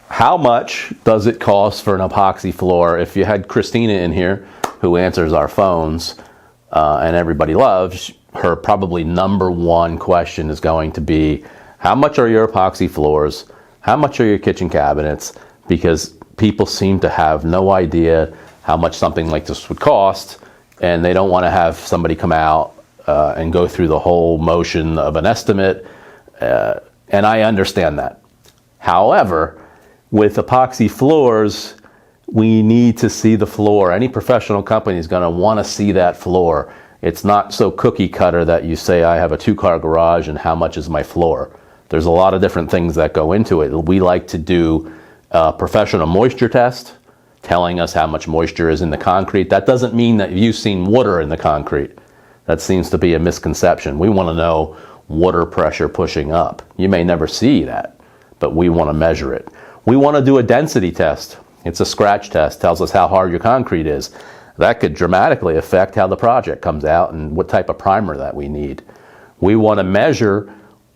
How much does it cost for an epoxy floor? If you had Christina in here, who answers our phones, and everybody loves, her probably number one question is going to be, how much are your epoxy floors? How much are your kitchen cabinets? Because people seem to have no idea how much something like this would cost, and they don't want to have somebody come out and go through the whole motion of an estimate, and I understand that. However, with epoxy floors, we need to see the floor. Any professional company is going to want to see that floor. It's not so cookie cutter that you say, I have a 2-car garage and how much is my floor? There's a lot of different things that go into it. We like to do a professional moisture test, telling us how much moisture is in the concrete. That doesn't mean that you've seen water in the concrete. That seems to be a misconception. We want to know water pressure pushing up. You may never see that, but we want to measure it. We want to do a density test. It's a scratch test, tells us how hard your concrete is. That could dramatically affect how the project comes out and what type of primer that we need. We want to measure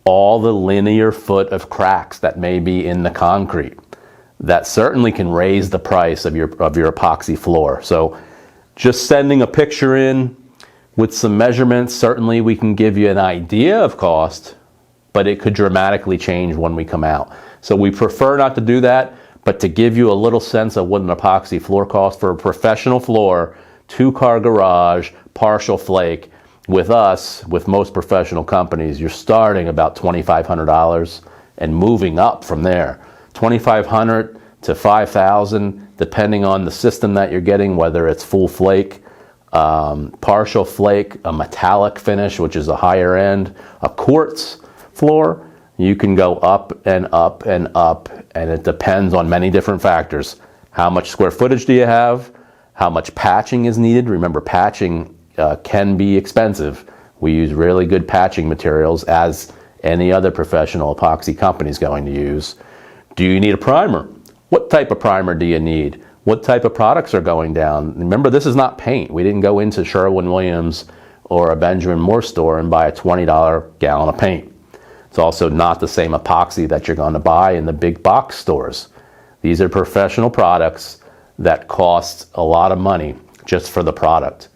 all the linear foot of cracks that may be in the concrete. That certainly can raise the price of your epoxy floor. So just sending a picture in with some measurements, certainly we can give you an idea of cost, but it could dramatically change when we come out. So we prefer not to do that, but to give you a little sense of what an epoxy floor costs for a professional floor, 2-car garage, partial flake. With us, with most professional companies, you're starting about $2,500 and moving up from there. $2,500 to $5,000, depending on the system that you're getting, whether it's full flake, partial flake, a metallic finish, which is a higher end, a quartz floor. You can go up and up and up, and it depends on many different factors. How much square footage do you have? How much patching is needed? Remember, patching can be expensive. We use really good patching materials, as any other professional epoxy company is going to use. Do you need a primer? What type of primer do you need? What type of products are going down? Remember, this is not paint. We didn't go into Sherwin-Williams or a Benjamin Moore store and buy a $20 gallon of paint. It's also not the same epoxy that you're going to buy in the big box stores. These are professional products that cost a lot of money just for the product.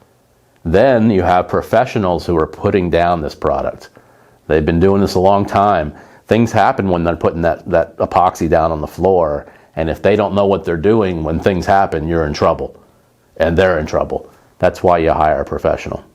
Then you have professionals who are putting down this product. They've been doing this a long time. Things happen when they're putting that epoxy down on the floor, and if they don't know what they're doing, when things happen, you're in trouble, and they're in trouble. That's why you hire a professional.